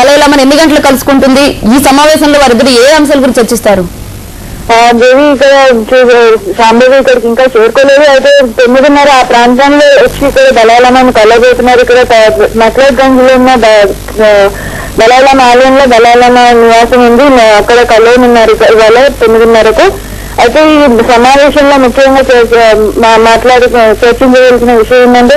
దళైలామాను ఎన్ని గంటలు కలుసుకుంటుంది? ఈ సమావేశంలో వారిద్దరు ఏ అంశాల గురించి చర్చిస్తారు? దేవి ఇక్కడ శాంభవి ఇక్కడికి ఇంకా చేరుకోలేదు. అయితే 9:30 ఆ ప్రాంతంలో వచ్చి ఇక్కడ దళైలామాను కలబోతున్నారు. ఇక్కడ మక్లెడ్గంజ్ లో ఉన్న దళైలామా ఆలయంలో దళైలామా నివాసం ఉంది. అక్కడ కలవనున్నారు ఇవాళ 9:30కు. అయితే ఈ సమావేశంలో ముఖ్యంగా చర్చించవలసిన విషయం ఏంటంటే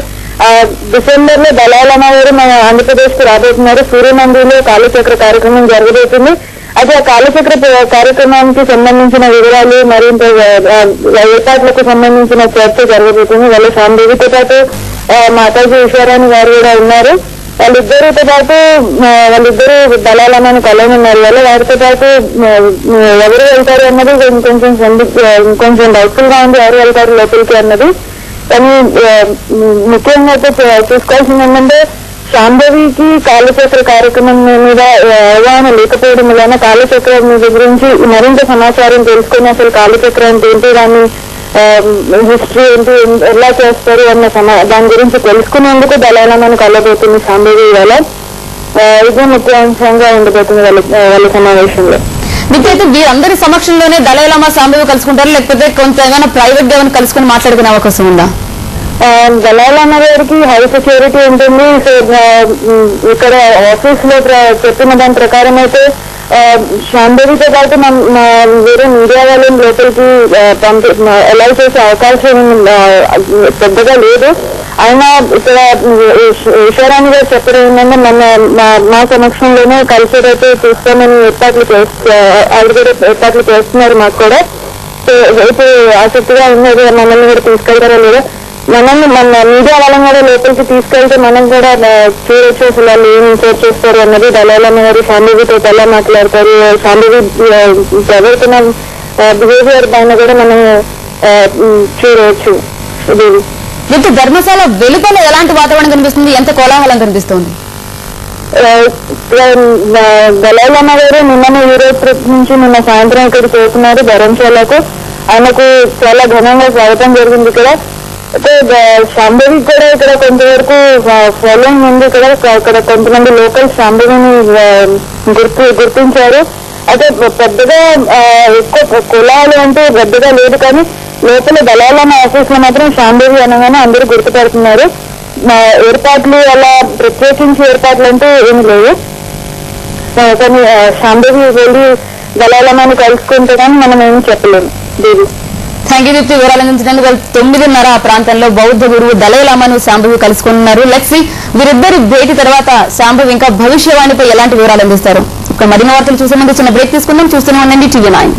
డిసెంబర్ లో దళైలామా గారు మన ఆంధ్రప్రదేశ్ కు రాబోతున్నారు. సూర్యమందిలో కాలచక్ర కార్యక్రమం జరగబోతుంది. అయితే ఆ కాలచక్ర కార్యక్రమానికి సంబంధించిన వివరాలు మరింత ఏర్పాట్లకు సంబంధించిన చర్చ జరగబోతుంది. వాళ్ళ శాంభవితో పాటు మాతాజీ ఉషారాణి గారు కూడా ఉన్నారు. వాళ్ళిద్దరితో పాటు వాళ్ళిద్దరు దళైలామాను కలవనున్నారు. వారితో పాటు ఎవరు వెళ్తారు అన్నది కొంచెం డౌట్ఫుల్ గా ఉంది, ఎవరు వెళ్తారు లోపలికి అన్నది. కానీ ముఖ్యంగా అయితే చూసుకోవాల్సింది ఏంటంటే శాంభవికి కాలచక్ర కార్యక్రమం మీద అవగాహన లేకపోవడం వలన కాలచక్రం గురించి మరింత సమాచారం తెలుసుకొని అసలు కాలచక్రం అంటే ఏంటి, దాన్ని హిస్టరీ ఏంటి, ఎలా చేస్తారు అన్న దాని గురించి తెలుసుకునేందుకు దళైలామాను కలబోతుంది శాంభవి ఇవాళ. ఇదే ముఖ్య అంశంగా ఉండబోతుంది వాళ్ళ సమావేశంలో. అయితే వీరందరి సమక్షంలోనే దళైలామా శాంభవి కలుసుకుంటారు, లేకపోతే కొంత ఏమైనా ప్రైవేట్ గా కలుసుకుని మాట్లాడుకునే అవకాశం ఉందా? దళైలామా గారికి హై సెక్యూరిటీ ఉంటుంది. సో ఇక్కడ ఆఫీస్ లో చెప్పిన దాని ప్రకారం అయితే శాంభవితో పాటు వేరే మీడియా వాళ్ళని లోపలికి అలౌ చేసే అవకాశం పెద్దగా లేదు. అయినా ఇక్కడ ఉషారాణి గారు చెప్పడం ఏంటంటే మా సమక్షంలోనే కల్చర్ అయితే చూస్తామని ఆల్రెడీ ఏర్పాట్లు చేస్తున్నారు మాకు కూడా. సో ఇప్పుడు ఆసక్తిగా ఉన్నది మమ్మల్ని కూడా తీసుకెళ్తారో లేదో. మన మీడియా వాళ్ళని కూడా లోపలికి తీసుకెళ్తే మనం కూడా చూడొచ్చు అసలు వాళ్ళు ఏం చేస్తారు అన్నది. దళైలామా గారు శాంభవితో ఎలా మాట్లాడతారు, శాంభవి ప్రవర్తన బిహేవియర్ పైన కూడా మనం చూడవచ్చు. అయితే ధర్మశాల వెలుపల ఎలాంటి వాతావరణం కనిపిస్తుంది, ఎంత కోలాహలం కనిపిస్తుంది? దళైలామా గారు నిన్న యూరోప్ ట్రిప్ నుంచి నిన్న సాయంత్రం ఇక్కడికి చేస్తున్నారు ధర్మశాలకు. ఆయనకు చాలా ఘనంగా స్వాగతం జరిగింది ఇక్కడ. అయితే శాంభవి కూడా ఇక్కడ కొంతవరకు ఫాలోయింగ్ ఉంది. ఇక్కడ కొంతమంది లోకల్ శాంభవిని గుర్తించారు. అయితే పెద్దగా ఎక్కువ కులాలు అంటే పెద్దగా లేదు, కానీ లోపల దళైలామా ఆఫీస్ లో మాత్రం శాంభవి అనగానే అందరూ గుర్తుపడుతున్నారు. ఏర్పాట్లు అలా ప్రత్యేకించి ఏర్పాట్లు అంటే ఏమి లేవు. కానీ శాంభవి వెళ్ళి దళైలామాని కలుసుకుంటే కానీ మనం ఏమి చెప్పలేము. దేవి, థ్యాంక్ యూ దీప్తి. వివరాలు అందించడానికి 9:30 ఆ ప్రాంతంలో బౌద్ధ గురువు దళైలామాను శాంభవి కలుసుకున్నారు. లెక్సీ వీరిద్దరి భేటీ తర్వాత శాంభవి ఇంకా భవిష్యవాణిపై ఎలాంటి వివరాలు అందిస్తారు? ఇక మరిన్ని వార్తలు చూసే ముందు చిన్న బ్రేక్ తీసుకుందాం. చూస్తూనే ఉండండి TV9.